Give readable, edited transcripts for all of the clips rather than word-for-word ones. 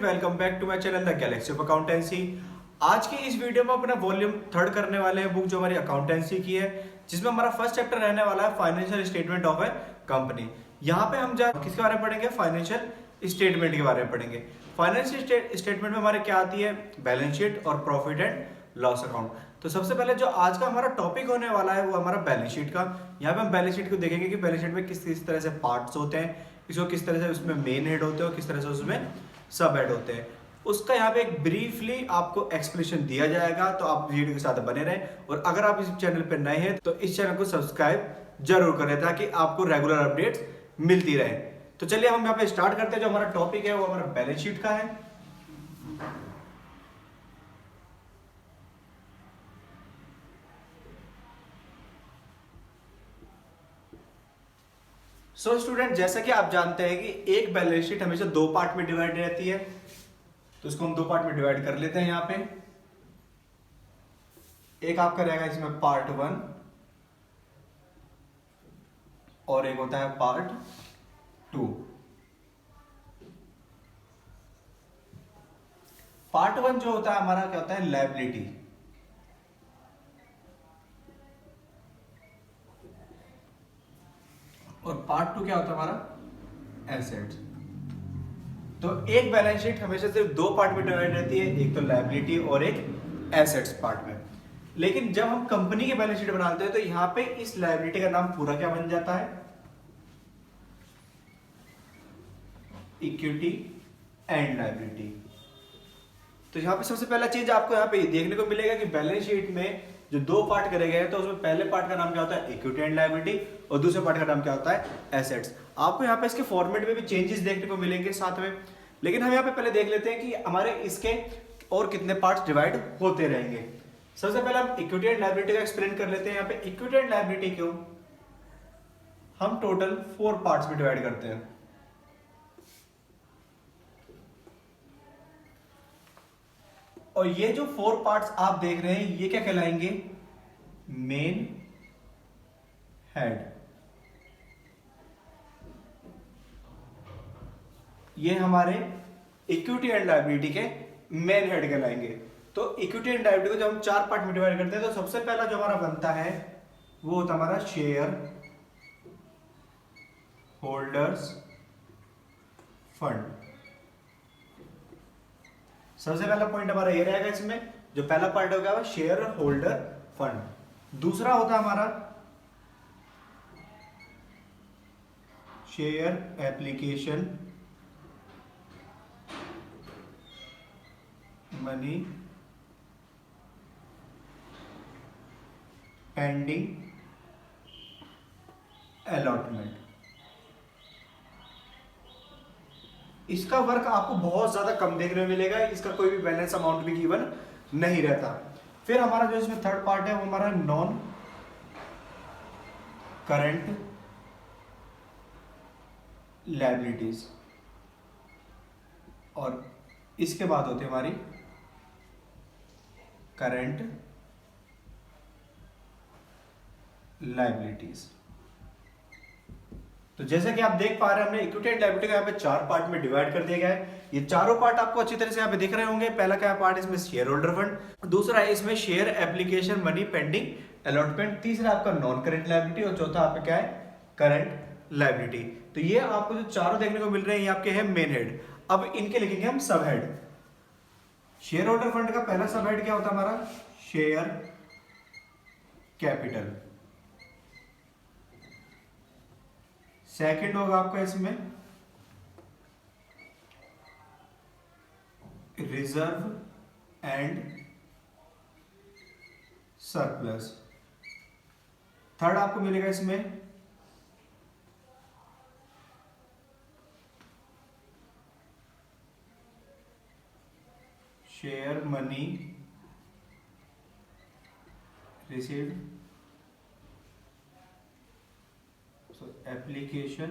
Welcome back to my channel the galaxy of accountancy. आज की इस वीडियो में अपना वॉल्यूम थर्ड करने वाले हैं बुक जो हमारी अकाउंटेंसी की है, जिसमें हमारा फर्स्ट चैप्टर रहने वाला है financial statement of A company. यहाँ पे हम किसके बारे में पढ़ेंगे? फाइनेंशियल स्टेटमेंट के बारे में पढ़ेंगे। फाइनेंशियल स्टेटमेंट में हमारे क्या आती है? बैलेंस शीट और प्रॉफिट एंड लॉस अकाउंट। तो सबसे पहले जो आज का हमारा टॉपिक होने वाला है वो हमारा बैलेंस शीट का। यहाँ पे हम बैलेंस शीट को देखेंगे कि बैलेंस शीट में किस किस तरह से पार्ट्स होते हैं, इसको किस तरह से उसमें मेन हेड होते हैं और किस तरह से उसमें सब हेड होते हैं। उसका यहाँ पे एक ब्रीफली आपको एक्सप्लेनेशन दिया जाएगा, तो आप वीडियो के साथ बने रहें। और अगर आप इस चैनल पर नए हैं तो इस चैनल को सब्सक्राइब जरूर करें ताकि आपको रेगुलर अपडेट्स मिलती रहे। तो चलिए हम यहाँ पे स्टार्ट करते हैं। जो हमारा टॉपिक है वो हमारा बैलेंस शीट का है। सो स्टूडेंट, जैसा कि आप जानते हैं कि एक बैलेंस शीट हमेशा दो पार्ट में डिवाइड रहती है, तो इसको हम दो पार्ट में डिवाइड कर लेते हैं। यहां पे एक आपका रहेगा इसमें पार्ट 1 और एक होता है पार्ट 2। पार्ट 1 जो होता है हमारा क्या होता है? लायबिलिटी। और पार्ट 2 क्या होता है हमारा? एसेट्स। तो एक बैलेंस शीट हमेशा सिर्फ दो पार्ट में डिवाइड रहती है, एक तो लायबिलिटी और एक एसेट्स पार्ट में। लेकिन जब हम कंपनी की बैलेंस शीट बनाते हैं तो यहां पे इस लायबिलिटी का नाम पूरा क्या बन जाता है? Equity and liability. तो यहां पे सबसे पहला चीज आपको यहां पे देखने को मिलेगा कि बैलेंस शीट में जो दो पार्ट करे गए हैं तो उसमें पहले पार्ट का नाम क्या होता है? इक्विटी एंड लायबिलिटी, और दूसरे पार्ट का नाम क्या होता है? एसेट्स। आपको यहाँ पे इसके फॉर्मेट में भी चेंजेस देखने को मिलेंगे साथ में, लेकिन हम यहाँ पे पहले देख लेते हैं कि हमारे इसके और कितने पार्ट्स डिवाइड होते रहेंगे। सबसे पहले हम इक्विटी एंड लायबिलिटी का एक्सप्लेन कर लेते हैं। यहाँ पे इक्विटी एंड लायबिलिटी क्यों हम टोटल 4 पार्ट्स में डिवाइड करते हैं। और ये जो 4 पार्ट्स आप देख रहे हैं ये क्या कहलाएंगे? Main head. ये हमारे इक्विटी एंड लायबिलिटी के मेन हेड कहलाएंगे। तो इक्विटी एंड लायबिलिटी को जब हम 4 पार्ट में डिवाइड करते हैं तो सबसे पहला जो हमारा बनता है वो होता है हमारा शेयर होल्डर्स फंड। सबसे पहला पॉइंट हमारा ये रहेगा। इसमें जो पहला पार्ट होगा वो शेयर होल्डर फंड। दूसरा होता है हमारा share application money pending allotment. इसका वर्क आपको बहुत ज्यादा कम देखने में मिलेगा, इसका कोई भी बैलेंस अमाउंट भी गिवन नहीं रहता। फिर हमारा जो इसमें थर्ड पार्ट है वो हमारा नॉन करंट लायबिलिटीज, और इसके बाद होती है हमारी करंट लायबिलिटीज। तो जैसे कि आप देख पा रहे हैं हमने इक्विटी एंड लायबिलिटी का यहाँ पे 4 पार्ट में डिवाइड कर दिया गया है। ये चारों पार्ट आपको अच्छी तरह से यहाँ पे दिख रहे होंगे। पहला क्या पार्ट इसमें शेयर होल्डर फंड, दूसरा है इसमें share application money pending allotment, तीसरा आपका नॉन करंट लायबिलिटी, और चौथा आपका क्या है? Current liability. तो ये आपको जो चारों देखने को मिल रहे हैं ये आपके हैं मेन हेड। अब इनके लिखेंगे हम सब हेड। शेयर होल्डर फंड का पहला सब हेड क्या होता है हमारा? Share capital. सेकंड होगा आपका इसमें रिजर्व एंड सरप्लस। थर्ड आपको मिलेगा इसमें share money received, application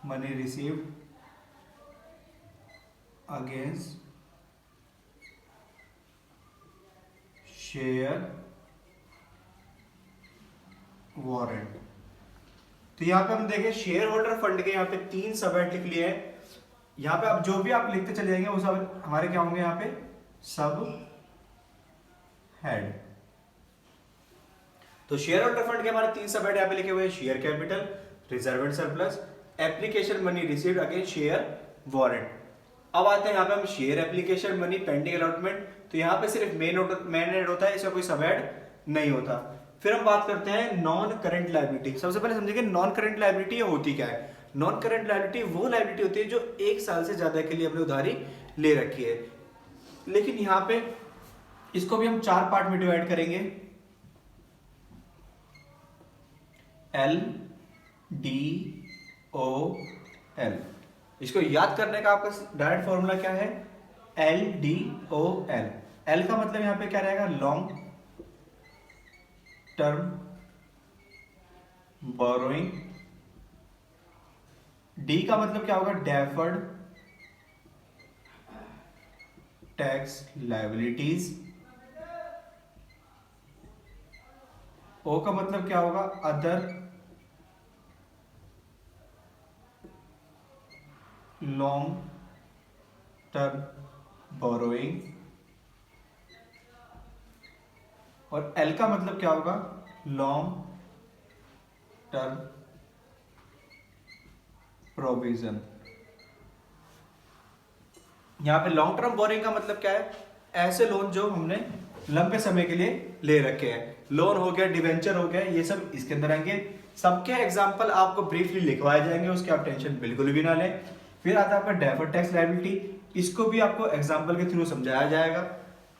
money received against share warrant. तो यहाँ पे हम देखें शेयर होल्डर फंड के यहाँ पे 3 सब हेड लिख लिए हैं। यहाँ पे आप जो भी आप लिखते चले जाएंगे वो सब हमारे क्या होंगे, यहाँ पे सब हेड। तो शेयर होल्डर फंड के हमारे 3 सब हेड यहाँ पे लिखे हुए हैं, share capital, reserve and surplus, application money received against share warrant. अब आते हैं यहाँ पे हम share application money pending allotment. तो यहाँ पे सिर्फ मेन हेड होता है, इसका कोई सब हेड नहीं होता। फिर हम बात करते हैं नॉन करंट लायबिलिटी। सबसे पहले समझेंगे नॉन करंट लायबिलिटी होती क्या है। नॉन करंट लायबिलिटी वो लायबिलिटी होती है जो 1 साल से ज्यादा के लिए हमने उधारी ले रखी है। लेकिन यहाँ पे इसको भी हम 4 पार्ट में डिवाइड करेंगे, एल डी ओ एल। इसको याद करने का आपका डायरेक्ट फॉर्मूला क्या है, L D O L. L का मतलब यहां पे क्या रहेगा, लॉन्ग टर्म बोरोइंग। डी का मतलब क्या होगा, डेफर्ड टैक्स लायबिलिटीज। ओ का मतलब क्या होगा, अदर लॉन्ग टर्म बोरोइंग। और एल का मतलब क्या होगा, लॉन्ग टर्म प्रोविजन। यहां पे लॉन्ग टर्म बोरिंग का मतलब क्या है, ऐसे लोन जो हमने लंबे समय के लिए ले रखे हैं। लोन हो गया, डिवेंचर हो गया, ये सब इसके अंदर आएंगे। सबके एग्जांपल आपको ब्रीफली लिखवाए जाएंगे, उसकी आप टेंशन बिल्कुल भी ना लें। फिर आता है आपका डेफर्ड टैक्स लायबिलिटी, इसको भी आपको एग्जांपल के थ्रू समझाया जाएगा।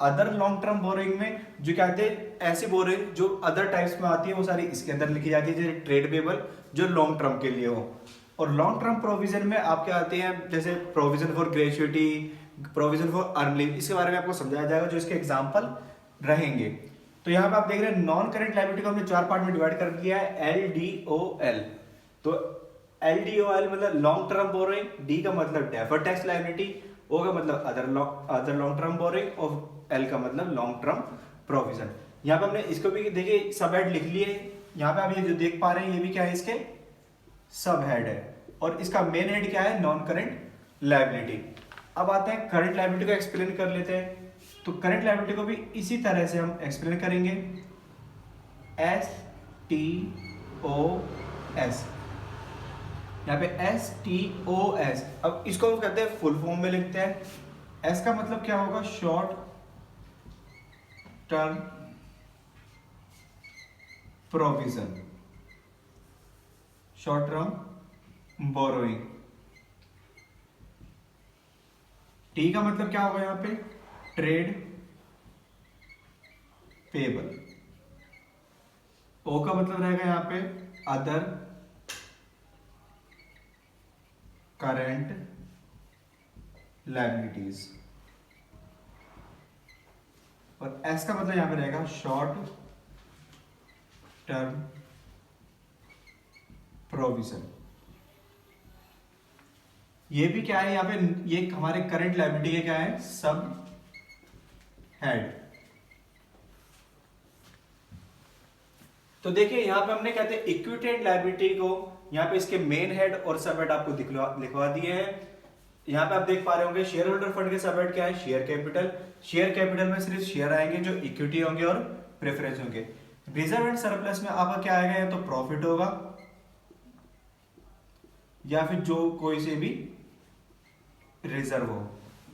अदर लॉन्ग टर्म बोरिंग में जो कहते हैं ऐसी बोरिंग जो अदर टाइप्स में आती है वो सारी इसके अंदर लिखी जाती है, जैसे ट्रेड पेबल जो लॉन्ग टर्म के लिए हो। और लॉन्ग टर्म प्रोविजन में आपके आते हैं जैसे provision for gratuity, provision for earn leave, इसके बारे में आपको समझाया जाएगा जो इसके एग्जाम्पल रहेंगे। तो यहाँ पे आप देख रहे हैं नॉन करेंट लायबिलिटी को हमने 4 पार्ट में डिवाइड कर दिया है, एल डी ओ एल। तो एल डी ओ एल मतलब लॉन्ग टर्म बोरोइंग, डी का मतलब डेफर्ड टैक्स लायबिलिटी, ओ का मतलब अदर लॉन्ग टर्म बोरोइंग और एल का मतलब लॉन्ग टर्म प्रोविजन। यहाँ पे हमने इसको भी देखिए सब हेड लिख लिए। यहाँ पे आप ये जो देख पा रहे हैं ये भी क्या है, इसके सब हेड है। और इसका मेन हेड क्या है, नॉन करेंट लायबिलिटी। अब आते हैं करंट लायबिलिटी को एक्सप्लेन कर लेते हैं। तो करंट लायबिलिटी को भी इसी तरह से हम एक्सप्लेन करेंगे, एस टी ओ एस। यहाँ पे एस टी ओ एस, अब इसको हम कहते हैं फुल फॉर्म में लिखते हैं। एस का मतलब क्या होगा, short term provision, short term borrowing. T का मतलब क्या होगा, यहां पे ट्रेड पेबल। ओ का मतलब रहेगा यहां पे अदर करंट लायबिलिटीज। और एस का मतलब यहां पे रहेगा शॉर्ट टर्म प्रोविजन। ये भी क्या है, यहां पे ये हमारे करंट लायबिलिटी के क्या है, सब हेड। तो देखिए यहां पे हमने कहते हैं इक्विटेड लायबिलिटी को, यहां पे इसके मेन हेड और सब हेड आपको लिखवा दिए हैं। यहां पे आप देख पा रहे होंगे शेयर होल्डर फंड के सब हेड क्या है, शेयर कैपिटल। शेयर कैपिटल में सिर्फ शेयर आएंगे जो इक्विटी होंगे और प्रेफरेंस होंगे। रिजर्व एंड सरप्लस में आपका क्या आएगा, या तो प्रॉफिट होगा या फिर जो कोई से भी रिजर्व हो।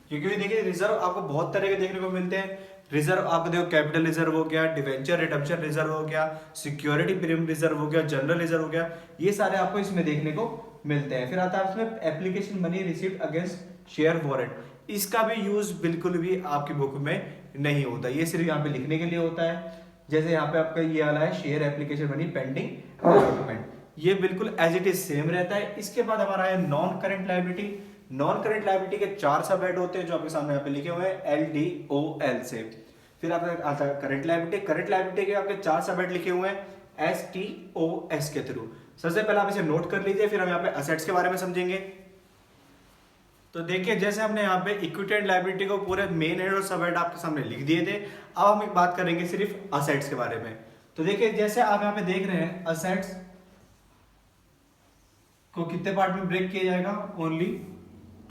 क्योंकि देखिए रिजर्व आपको बहुत तरह के देखने को मिलते हैं। रिजर्व आपको देखो कैपिटल रिजर्व हो गया, डिवेंचर रिडम्पशन रिजर्व हो गया, सिक्योरिटी प्रीमियम रिजर्व हो गया, जनरल रिजर्व हो गया, ये सारे आपको इसमें देखने को मिलते हैं। फिर आता है इसमें application money received against share warrant. इसका भी यूज बिल्कुल भी आपकी बुक में नहीं होता, ये सिर्फ यहाँ पे लिखने के लिए होता है। जैसे यहाँ पे आपका ये वाला है share application money pending allotment, ये बिल्कुल एज इट इज सेम रहता है। इसके बाद हमारा है non current liability. Non current liability के 4 सब हेड होते हैं जो आपके सामने यहाँ पे लिखे हुए हैं, एल डी ओ एल से। फिर आपका आता है करंट लायबिलिटी। करंट लायबिलिटी के आपके 4 सब हेड लिखे हुए हैं, एस टी ओ एस के थ्रू। सबसे पहले आप इसे नोट कर लीजिए, फिर हम यहाँ पे असेट्स के बारे में समझेंगे। तो देखिए जैसे हमने यहाँ पे इक्विटेड लायबिलिटी को पूरे मेन हेड और सब हेड आपके सामने लिख दिए थे, अब हम एक बात करेंगे सिर्फ असेट्स के बारे में। तो देखिए जैसे आप यहाँ पे देख रहे हैं असेट्स को कितने पार्ट में ब्रेक किया जाएगा? ओनली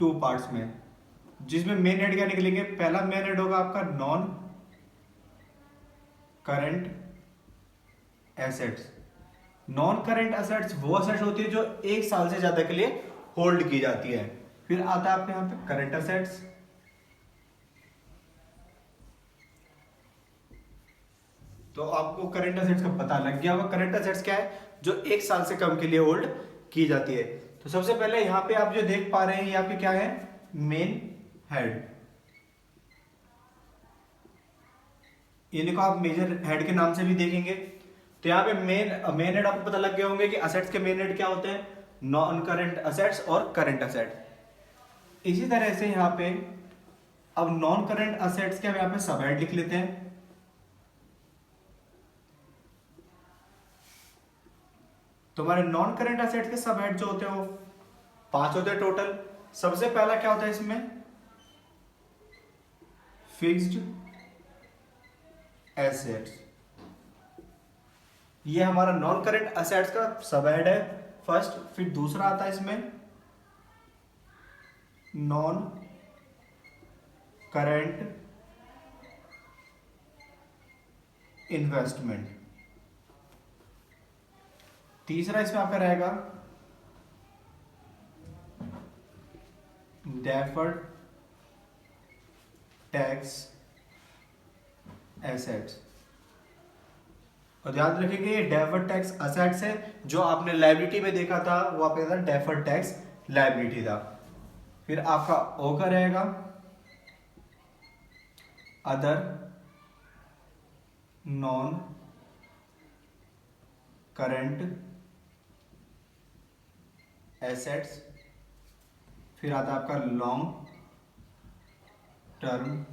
2 पार्ट्स में, जिसमें मेन हेड क्या निकलेंगे? पहला मेन हेड होगा आपका non current assets. Non current assets वो एसेट्स होती है जो 1 साल से ज्यादा के लिए होल्ड की जाती है। फिर आता है आपके यहां पे करंट एसेट्स। तो आपको करंट एसेट्स का पता लग गया होगा। करंट एसेट्स क्या है? जो 1 साल से कम के लिए होल्ड की जाती है। तो सबसे पहले यहां पे आप जो देख पा रहे हैं ये आपके क्या है? Main head. इनको आप मेजर हेड के नाम से भी देखेंगे। तो यहाँ पे मेन हेड आपको पता लग गए होंगे कि असेट्स के मेन हेड क्या होते हैं? नॉन करंट असेट्स और करंट असेट। इसी तरह से यहाँ पे अब नॉन करंट असेट्स के हम यहाँ पे सब हेड लिख लेते हैं। तो हमारे नॉन करंट असेट्स के सब हेड जो होते हैं वो 5 होते हैं टोटल। सबसे पहला क्या होता है इसमें? Fixed assets. ये हमारा नॉन करंट असेट्स का सब हेड है फर्स्ट। फिर दूसरा आता है इसमें नॉन करंट इन्वेस्टमेंट। तीसरा इसमें आपका रहेगा डेफर्ड टैक्स एसेट्स। और याद रखेंगे ये डेफर्ड टैक्स असेट्स है। जो आपने लायबिलिटी में देखा था वो आपका था डेफर्ड टैक्स लायबिलिटी था। फिर आपका ओ का रहेगा अदर नॉन करंट एसेट्स। फिर आता है आपका long term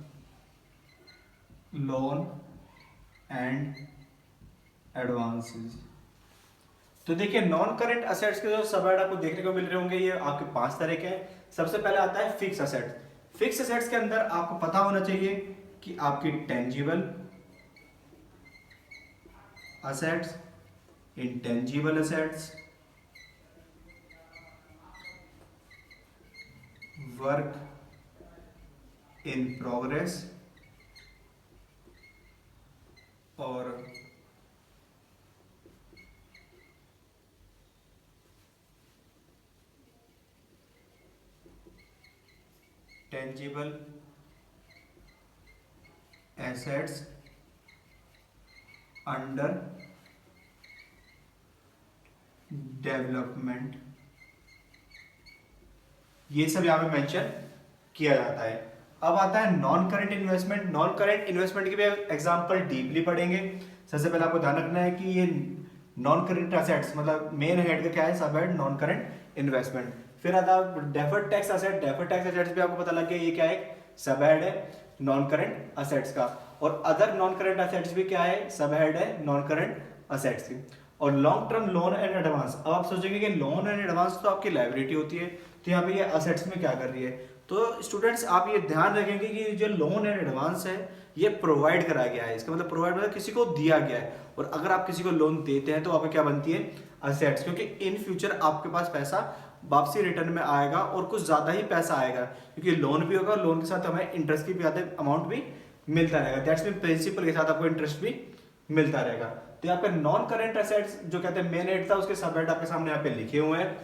loan and advances. तो देखिए नॉन करंट असेट्स के जो सब हेड आपको देखने को मिल रहे होंगे ये आपके 5 तरह के हैं। सबसे पहले आता है फिक्स असेट्स। फिक्स असेट्स के अंदर आपको पता होना चाहिए कि आपकी tangible assets, intangible assets, work in progress और टेंजिबल एसेट्स अंडर डेवलपमेंट। ये सब यहां पे मेंशन किया जाता है। अब आता है non current investment. Non current investment के भी एग्जांपल डीपली पढ़ेंगे। सबसे पहले आपको ध्यान रखना है कि ये नॉन करंट एसेट्स मतलब मेन हेड का क्या है? सब हेड नॉन करंट इन्वेस्टमेंट। फिर आता है deferred tax asset. Deferred tax assets भी आपको पता लग गया ये क्या है? सब हेड है नॉन करंट असेट्स का। और अदर नॉन करंट असेट्स भी क्या है? सब हेड है नॉन करंट असेट्स की। और long term loan and advance. अब आप सोचेंगे कि लोन एंड एडवांस तो आपकी लायबिलिटी होती है, तो यहाँ पे ये असेट्स में क्या कर रही है? तो स्टूडेंट्स आप ये ध्यान रखेंगे कि जो लोन एंड एडवांस है ये प्रोवाइड कराया गया है। इसका मतलब प्रोवाइड मतलब किसी को दिया गया है। और अगर आप किसी को लोन देते हैं तो आपको क्या बनती है? असेट्स। क्योंकि इन फ्यूचर आपके पास पैसा वापसी रिटर्न में आएगा और कुछ ज्यादा ही पैसा आएगा, क्योंकि लोन भी होगा, लोन के साथ हमें इंटरेस्ट की भी ज्यादा अमाउंट भी मिलता रहेगा। दैट्स मीन प्रिंसिपल के साथ आपको इंटरेस्ट भी मिलता रहेगा। तो यहाँ पे नॉन करंट एसेट्स जो कहते हैं मेन हेड था उसके सब हेड आपके सामने यहाँ पे लिखे हुए हैं।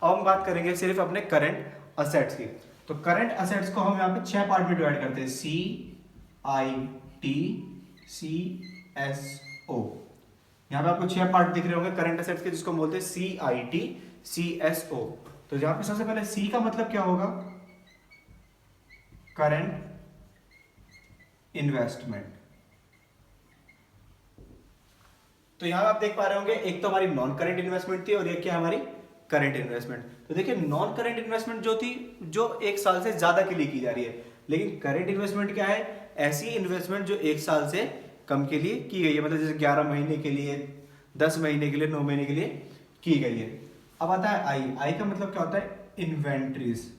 अब हम बात करेंगे सिर्फ अपने करंट असेट्स की। तो करंट असेट्स को हम यहाँ पे 6 पार्ट में डिवाइड करते हैं। CITCSO। यहाँ पे आपको 6 पार्ट दिख रहे होंगे करंट असेट्स के, जिसको बोलते हैं CITCSO। तो यहाँ पे सबसे पहले C का मतलब क्या होगा? Current investment. तो यहां आप देख पा रहे होंगे एक तो हमारी नॉन करंट इन्वेस्टमेंट थी और एक क्या हमारी करंट इन्वेस्टमेंट। तो देखिए नॉन करंट इन्वेस्टमेंट जो थी जो 1 साल से ज्यादा के लिए की जा रही है, लेकिन करंट इन्वेस्टमेंट क्या है? ऐसी इन्वेस्टमेंट जो 1 साल से कम के लिए की गई है, मतलब जैसे 11 महीने के लिए, 10 महीने के लिए, 9 महीने के लिए की गई है। अब आता है आई का मतलब क्या होता है? इन्वेंट्रीज।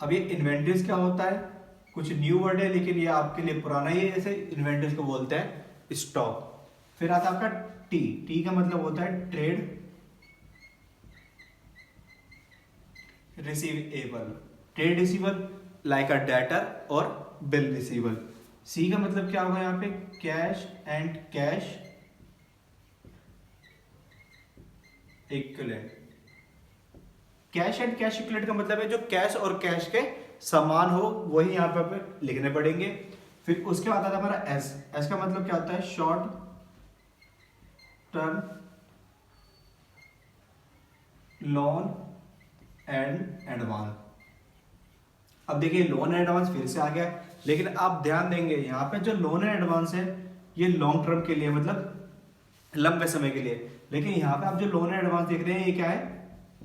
अब ये इन्वेंट्रीज क्या होता है? कुछ न्यू वर्ड है लेकिन ये आपके लिए पुराना ही है। जैसे इन्वेंट्रीज को बोलते हैं स्टॉक। फिर आता है आपका टी का मतलब होता है trade receivable, trade receivable like अ डेटर और बिल रिसीवेबल। सी का मतलब क्या होगा यहाँ पे, cash and cash equivalent. Cash and cash equivalent का मतलब है जो कैश और कैश के समान हो वही यहाँ पे लिखने पड़ेंगे। फिर उसके बाद आता है हमारा एस। एस का मतलब क्या होता है, short term loan and advance. अब देखिए लोन एंड एडवांस फिर से आ गया, लेकिन आप ध्यान देंगे यहाँ पे जो लोन एंड एडवांस है ये लॉन्ग टर्म के लिए, मतलब लंबे समय के लिए। लेकिन यहाँ पे आप जो लोन एंड एडवांस देख रहे हैं ये क्या है,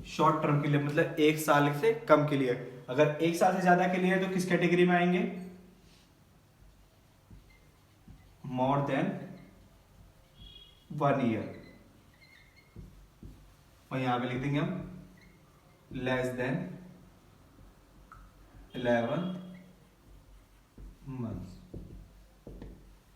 शॉर्ट टर्म के लिए, मतलब 1 साल से कम के लिए। अगर 1 साल से ज्यादा के लिए है तो किस कैटेगरी में आएंगे, मोर देन 1 ईयर। और यहां पे लिख देंगे हम लेस देन 11 मंथ्स।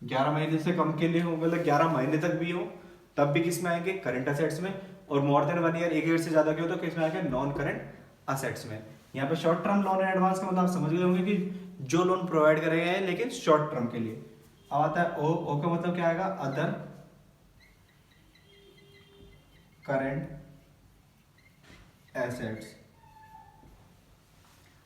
11 महीने से कम के लिए हो, मतलब 11 महीने तक भी हो तब भी किस में आएंगे, करंट असेट्स में। और मोर देन 1 ईयर, 1 ईयर से ज्यादा के हो तो किस में आएंगे, नॉन करंट असेट्स में। यहाँ पे short term loan and advance का मतलब आप समझ गए होंगे कि जो लोन प्रोवाइड करे गए हैं लेकिन शॉर्ट टर्म के लिए। अब आता है ओ। ओ का मतलब क्या आएगा, other current assets.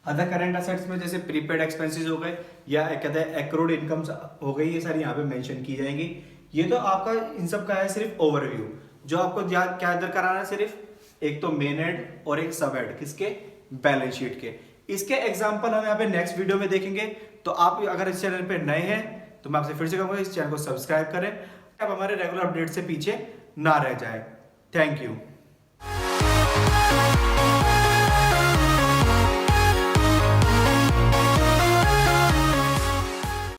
Other current assets में जैसे प्रीपेड एक्सपेंसेस हो गए या कहते हैं एक्रूड इनकम्स हो गई, ये सारी यहाँ पे मेंशन की जाएंगी। ये तो आपका इन सब का है सिर्फ ओवरव्यू। जो आपको क्या इधर कराना है, सिर्फ एक तो मेन हेड और एक सब हेड, किसके, बैलेंस शीट के। इसके एग्जांपल हम यहाँ पे नेक्स्ट वीडियो में देखेंगे। तो आप अगर इस चैनल पे नए हैं तो मैं आपसे फिर से कहूंगा इस चैनल को सब्सक्राइब करें, आप हमारे रेगुलर अपडेट से पीछे ना रह जाए। Thank you.